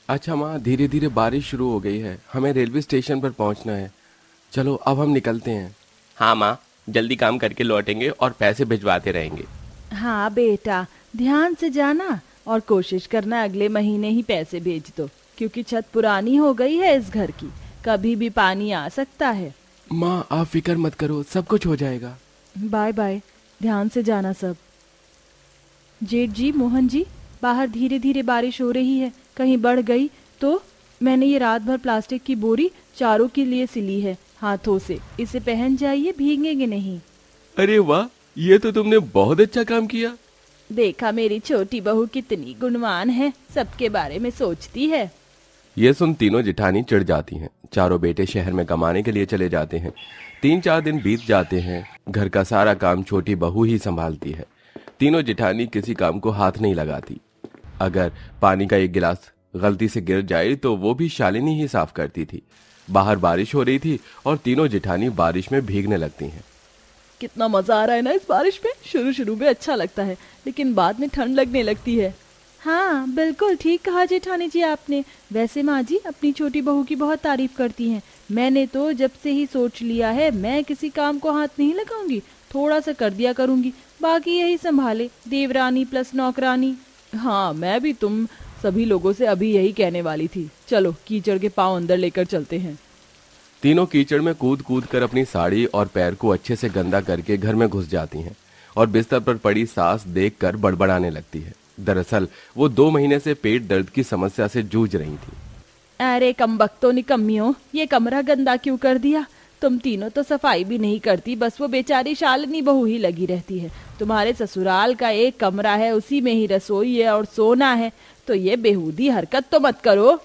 अच्छा माँ, धीरे धीरे बारिश शुरू हो गई है, हमें रेलवे स्टेशन पर पहुंचना है। चलो अब हम निकलते हैं। हाँ माँ, जल्दी काम करके लौटेंगे और पैसे भिजवाते रहेंगे। हाँ बेटा, ध्यान से जाना और कोशिश करना अगले महीने ही पैसे भेज दो, क्योंकि छत पुरानी हो गई है इस घर की, कभी भी पानी आ सकता है। माँ आप फिक्र मत करो, सब कुछ हो जाएगा। बाय बाय, ध्यान से जाना सब। जेठ जी, मोहन जी, बाहर धीरे धीरे बारिश हो रही है, कहीं बढ़ गई तो। मैंने ये रात भर प्लास्टिक की बोरी चारों के लिए सिली है हाथों से, इसे पहन जाइए, भीगेंगे नहीं। अरे वाह, ये तो तुमने बहुत अच्छा काम किया। देखा मेरी छोटी बहू कितनी गुणवान है, सबके बारे में सोचती है। ये सुन तीनों जिठानी चिढ़ जाती हैं। चारों बेटे शहर में कमाने के लिए चले जाते हैं। 3-4 दिन बीत जाते हैं। घर का सारा काम छोटी बहू ही संभालती है। तीनों जिठानी किसी काम को हाथ नहीं लगाती। अगर पानी का एक गिलास गलती से गिर जाए तो वो भी शालिनी ही साफ करती थी। बाहर बारिश हो रही थी और तीनों जिठानी बारिश में भीगने लगती हैं। कितना मजा आ रहा है ना इस बारिश में। शुरू शुरू में अच्छा लगता है, लेकिन बाद में ठंड लगने लगती है। हाँ बिल्कुल ठीक कहा जेठानी जी आपने। वैसे माँ जी अपनी छोटी बहू की बहुत तारीफ करती हैं। मैंने तो जब से ही सोच लिया है मैं किसी काम को हाथ नहीं लगाऊंगी, थोड़ा सा कर दिया करूंगी, बाकी यही संभाले, देवरानी प्लस नौकरानी। हाँ मैं भी तुम सभी लोगों से अभी यही कहने वाली थी। चलो कीचड़ के पाँव अंदर लेकर चलते हैं। तीनों कीचड़ में कूद कूद कर अपनी साड़ी और पैर को अच्छे से गंदा करके घर में घुस जाती हैं और बिस्तर पर पड़ी सास देखकर बड़बड़ाने लगती है। दरअसल वो 2 महीने से पेट दर्द की समस्या से जूझ रही थी। अरे कमबख्तों निकम्मियों, ये कमरा गंदा क्यों कर दिया? तुम तीनों तो सफाई भी नहीं करती, बस वो बेचारी शालिनी बहू ही लगी रहती है। तुम्हारे ससुराल का एक कमरा है, उसी में ही रसोई है और सोना है, तो ये बेहूदी हरकत तो मत करो।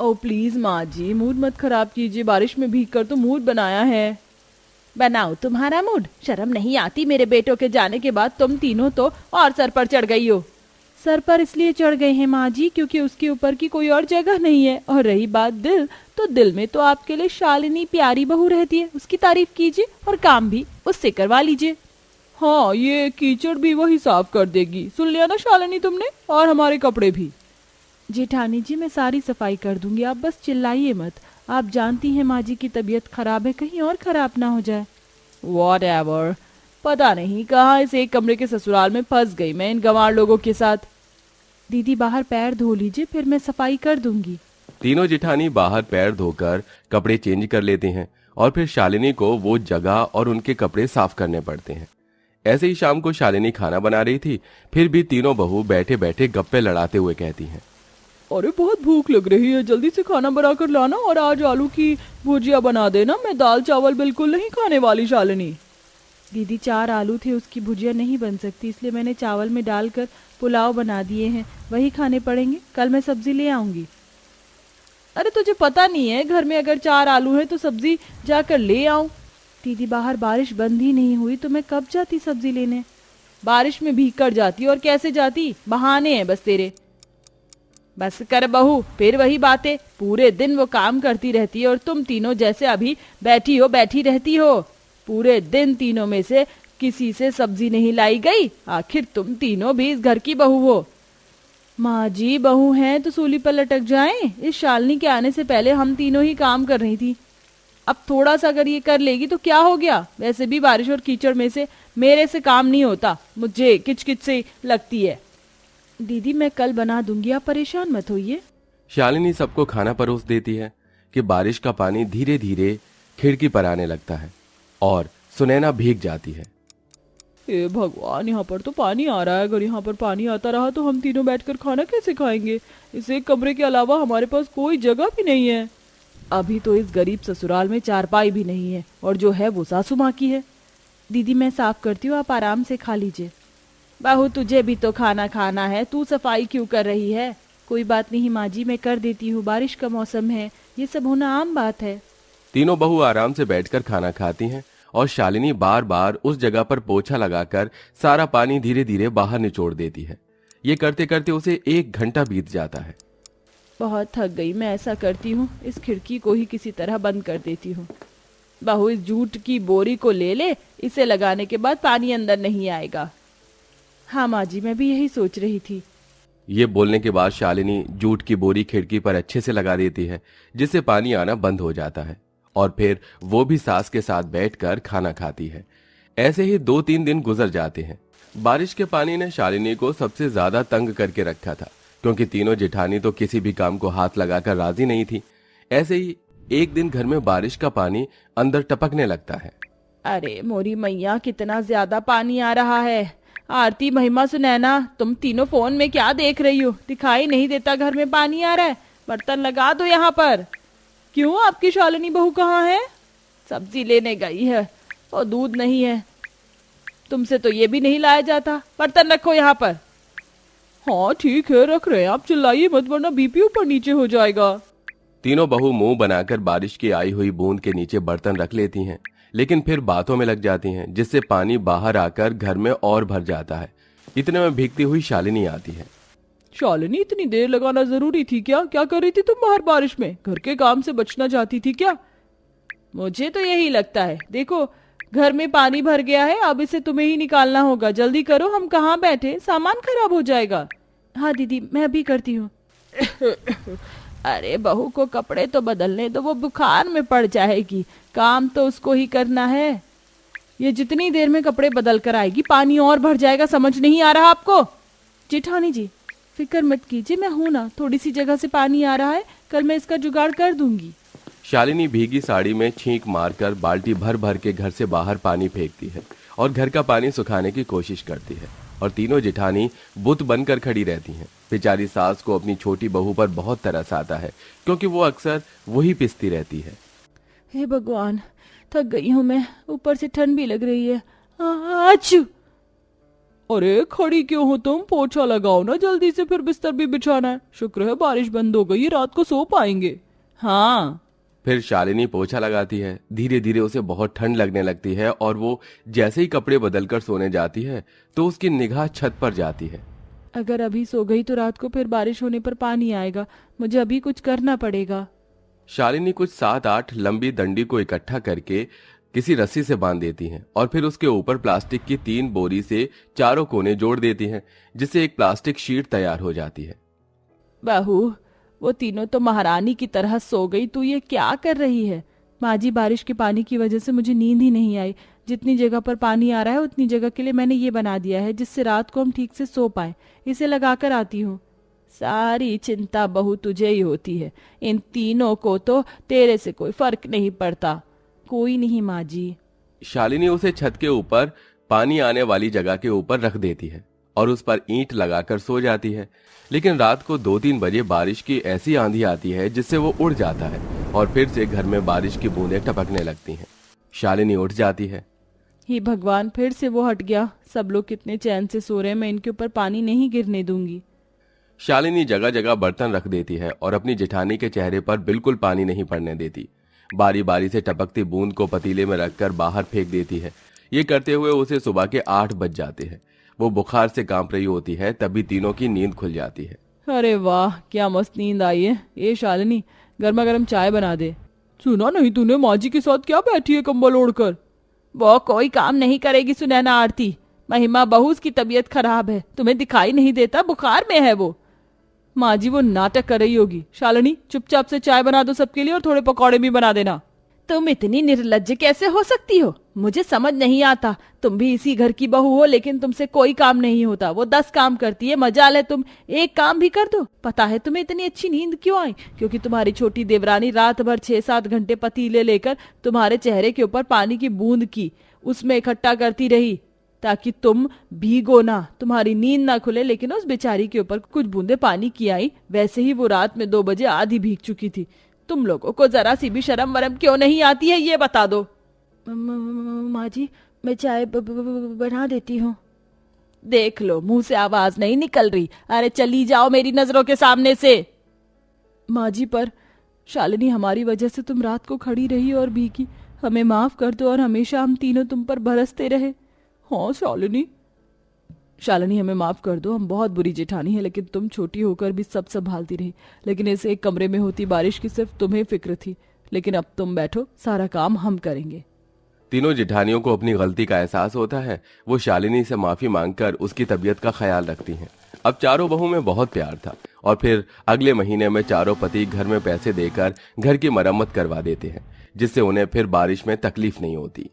ओ प्लीज माँ जी, मूड मत खराब कीजिए, बारिश में भीग कर तो मूड बनाया है। बनाओ तुम्हारा मूड, शर्म नहीं आती मेरे बेटों के जाने के बाद तुम तीनों तो और सर पर चढ़ गई हो। सर पर इसलिए चढ़ गए हैं माँ जी क्योंकि उसके ऊपर की कोई और जगह नहीं है। और रही बात दिल, तो दिल में तो आपके लिए शालिनी प्यारी बहू रहती है, उसकी तारीफ कीजिए और काम भी उससे करवा लीजिए। हाँ ये कीचड़ भी वही साफ कर देगी, सुन लिया ना शालिनी तुमने, और हमारे कपड़े भी। जेठानी जी मैं सारी सफाई कर दूंगी, आप बस चिल्लाइए मत। आप जानती हैं माँ जी की तबीयत खराब है, कहीं और खराब ना हो जाए। Whatever, पता नहीं कहाँ इस एक कमरे के ससुराल में फंस गई मैं इन गंवार लोगों के साथ। दीदी बाहर पैर धो लीजिए, फिर मैं सफाई कर दूंगी। तीनों जिठानी बाहर पैर धोकर कपड़े चेंज कर लेते हैं और फिर शालिनी को वो जगह और उनके कपड़े साफ करने पड़ते हैं। ऐसे ही शाम को शालिनी खाना बना रही थी, फिर भी तीनों बहू बैठे बैठे गप्पे लड़ाते हुए कहती हैं, अरे बहुत भूख लग रही है, जल्दी से खाना बना कर लाना और आज आलू की भुजिया बना देना, मैं दाल चावल बिल्कुल नहीं खाने वाली शालिनी। दीदी 4 आलू थे, उसकी भुजिया नहीं बन सकती, इसलिए मैंने चावल में डालकर पुलाव बना दिए हैं, वही खाने पड़ेंगे, कल मैं सब्जी ले आऊंगी। अरे तुझे पता नहीं है घर में अगर 4 आलू है तो सब्जी जाकर ले आऊं। दीदी बाहर बारिश बंद ही नहीं हुई तो मैं कब जाती सब्जी लेने। बारिश में भीग कर जाती, और कैसे जाती, बहाने हैं बस तेरे। बस कर बहू, फिर वही बातें, पूरे दिन वो काम करती रहती है और तुम तीनों जैसे अभी बैठी हो बैठी रहती हो। पूरे दिन तीनों में से किसी से सब्जी नहीं लाई गई, आखिर तुम तीनों भी इस घर की बहू हो। माँ जी बहू हैं तो सूली पर लटक जाएं, इस शालिनी के आने से पहले हम तीनों ही काम कर रही थी, अब थोड़ा सा अगर ये कर लेगी तो क्या हो गया। वैसे भी बारिश और कीचड़ में से मेरे से काम नहीं होता, मुझे किचकिच से लगती है। दीदी मैं कल बना दूंगी, आप परेशान मत होइए। शालिनी सबको खाना परोस देती है कि बारिश का पानी धीरे धीरे खिड़की पर आने लगता है और सुनैना भीग जाती है। हे भगवान, यहाँ पर तो पानी आ रहा है, अगर यहाँ पर पानी आता रहा तो हम तीनों बैठकर खाना कैसे खाएंगे। इस एक कमरे के अलावा हमारे पास कोई जगह भी नहीं है। अभी तो इस गरीब ससुराल में चारपाई भी नहीं है, और जो है वो सासू माँ की है। दीदी मैं साफ करती हूँ, आप आराम से खा लीजिए। बहू तुझे भी तो खाना खाना है, तू सफाई क्यों कर रही है। कोई बात नहीं माँ जी, मैं कर देती हूँ, बारिश का मौसम है, ये सब होना आम बात है। तीनों बहू आराम से बैठकर खाना खाती हैं और शालिनी बार बार उस जगह पर पोछा लगाकर सारा पानी धीरे धीरे बाहर निचोड़ देती है। ये करते करते उसे 1 घंटा बीत जाता है। बहुत थक गई मैं, ऐसा करती हूँ इस खिड़की को ही किसी तरह बंद कर देती हूँ। बहू इस जूट की बोरी को ले ले, इसे लगाने के बाद पानी अंदर नहीं आएगा। हाँ माँ जी, मैं भी यही सोच रही थी। ये बोलने के बाद शालिनी जूट की बोरी खिड़की पर अच्छे से लगा देती है, जिससे पानी आना बंद हो जाता है और फिर वो भी सास के साथ बैठकर खाना खाती है। ऐसे ही 2-3 दिन गुजर जाते हैं। बारिश के पानी ने शालिनी को सबसे ज्यादा तंग करके रखा था, क्योंकि तीनों जेठानी तो किसी भी काम को हाथ लगाकर राजी नहीं थी। ऐसे ही एक दिन घर में बारिश का पानी अंदर टपकने लगता है। अरे मोरी मैया, कितना ज्यादा पानी आ रहा है। आरती, महिमा, सुनैना, तुम तीनों फोन में क्या देख रही हो? दिखाई नहीं देता घर में पानी आ रहा है? बर्तन लगा दो यहाँ पर। क्यों, आपकी शालिनी बहू कहाँ है? सब्जी लेने गई है और दूध नहीं है। तुमसे तो ये भी नहीं लाया जाता। बर्तन रखो यहाँ पर। हाँ ठीक है, रख रहे हैं, आप चिल्लाइए मत वरना बीपी ऊपर नीचे हो जाएगा। तीनों बहू मुंह बनाकर बारिश की आई हुई बूंद के नीचे बर्तन रख लेती हैं, लेकिन फिर बातों में लग जाती हैं, जिससे पानी बाहर आकर घर में और भर जाता है। इतने में भीगती हुई शालिनी आती है। शालिनी, इतनी देर लगाना जरूरी थी क्या? क्या कर रही थी तुम बाहर बारिश में? घर के काम से बचना चाहती थी क्या? मुझे तो यही लगता है। देखो, घर में पानी भर गया है, अब इसे तुम्हें ही निकालना होगा। जल्दी करो, हम कहाँ बैठे, सामान खराब हो जाएगा। हाँ दीदी, मैं अभी करती हूँ। अरे बहू को कपड़े तो बदलने दो, वो बुखार में पड़ जाएगी। काम तो उसको ही करना है। ये जितनी देर में कपड़े बदल कर आएगी पानी और भर जाएगा। समझ नहीं आ रहा आपको? जेठानी जी, फिक्र मत कीजिए, मैं हूं ना। थोड़ी सी जगह से पानी आ रहा है, कल मैं इसका जुगाड़ कर दूंगी। शालिनी भीगी साड़ी में छींक मारकर बाल्टी भर भर के घर से बाहर पानी फेंकती है और घर का पानी सुखाने की कोशिश करती है। और तीनों जेठानी बुत बनकर खड़ी रहती हैं। बेचारी सास को अपनी छोटी बहू पर बहुत तरस आता है, क्योंकि वो अक्सर वही पिसती रहती है। हे भगवान, थक गई हूँ मैं, ऊपर से ठंड भी लग रही है। आचू! अरे खड़ी क्यों हो तुम? पोछा लगाओ ना जल्दी से, फिर बिस्तर भी बिछाना है। शुक्र है बारिश बंद हो गई, रात को सो पाएंगे। हाँ। फिर शालिनी पोछा लगाती है। धीरे धीरे उसे बहुत ठंड लगने लगती है और वो जैसे ही कपड़े बदलकर सोने जाती है तो उसकी निगाह छत पर जाती है। अगर अभी सो गई तो रात को फिर बारिश होने पर पानी आएगा। मुझे अभी कुछ करना पड़ेगा। शालिनी कुछ 7-8 लंबी डंडी को इकट्ठा करके किसी रस्सी से बांध देती हैं और फिर उसके ऊपर प्लास्टिक की 3 बोरी से चारों कोने जोड़ देती हैं, जिससे एक प्लास्टिक शीट तैयार हो जाती है। बहू, वो तीनों तो महारानी की तरह सो गई, तू ये क्या कर रही है? माँ जी, बारिश के पानी की वजह से मुझे नींद ही नहीं आई। जितनी जगह पर पानी आ रहा है उतनी जगह के लिए मैंने ये बना दिया है, जिससे रात को हम ठीक से सो पाए। इसे लगाकर आती हूँ। सारी चिंता बहू तुझे ही होती है। इन तीनों को तो तेरे से कोई फर्क नहीं पड़ता। कोई नहीं माँ जी। शालिनी उसे छत के ऊपर पानी आने वाली जगह के ऊपर रख देती है और उस पर ईंट लगाकर सो जाती है। लेकिन रात को 2-3 बजे बारिश की ऐसी आंधी आती है जिससे वो उड़ जाता है और फिर से घर में बारिश की बूंदें टपकने लगती हैं। शालिनी उठ जाती है। हे भगवान, फिर से वो हट गया। सब लोग कितने चैन से सो रहे हैं, मैं इनके ऊपर पानी नहीं गिरने दूंगी। शालिनी जगह जगह बर्तन रख देती है और अपनी जेठानी के चेहरे पर बिल्कुल पानी नहीं पड़ने देती। बारी बारी से टपकती बूंद को पतीले में रखकर बाहर फेंक देती है। ये करते हुए उसे सुबह के 8 बज जाते हैं। वो बुखार से कांप रही होती है, तभी तीनों की नींद खुल जाती है। अरे वाह, क्या मस्त नींद आई है। ये शालिनी, गर्मा गर्म चाय बना दे। सुना नहीं तूने, माँ जी के साथ क्या बैठी है कंबल ओढ़कर? वो कोई काम नहीं करेगी सुनैना। आरती, महिमा बहू की तबीयत खराब है, तुम्हें दिखाई नहीं देता? बुखार में है वो। माँ जी, वो नाटक कर रही होगी। शालिनी, चुपचाप से चाय बना दो सबके लिए और थोड़े पकौड़े भी बना देना। तुम इतनी निर्लज्ज कैसे हो सकती हो? मुझे समझ नहीं आता। तुम भी इसी घर की बहू हो, लेकिन तुमसे कोई काम नहीं होता। वो 10 काम करती है, मजाल है तुम एक काम भी कर दो। पता है तुम्हें इतनी अच्छी नींद क्यों आई? क्योंकि तुम्हारी छोटी देवरानी रात भर 6-7 घंटे पतीले लेकर तुम्हारे चेहरे के ऊपर पानी की बूंद की उसमें इकट्ठा करती रही, ताकि तुम भीगो ना, तुम्हारी नींद ना खुले। लेकिन उस बेचारी के ऊपर कुछ बूंदे पानी की आई। वैसे ही वो रात में 2 बजे आधी भीग चुकी थी। तुम लोगों को जरा सी भी शर्म वरम क्यों नहीं आती है, ये बता दो। माँ जी, मैं चाय बना देती हूँ। देख लो, मुंह से आवाज नहीं निकल रही। अरे चली जाओ मेरी नजरों के सामने से। माँ जी, पर शालिनी, हमारी वजह से तुम रात को खड़ी रही और भीगी। हमें माफ कर दो और हमेशा हम तीनों तुम पर बरसते रहे। हाँ शालिनी, हमें माफ कर दो। हम बहुत बुरी जेठानी है, लेकिन तुम छोटी होकर भी सब संभालती रही। लेकिन इस एक कमरे में होती बारिश की सिर्फ तुम्हें फिक्र थी। लेकिन अब तुम बैठो, सारा काम हम करेंगे। तीनों जेठानियों को अपनी गलती का एहसास होता है। वो शालिनी से माफी मांगकर उसकी तबीयत का ख्याल रखती हैं। अब चारों बहू में बहुत प्यार था और फिर अगले महीने में चारों पति घर में पैसे देकर घर की मरम्मत करवा देते हैं, जिससे उन्हें फिर बारिश में तकलीफ नहीं होती।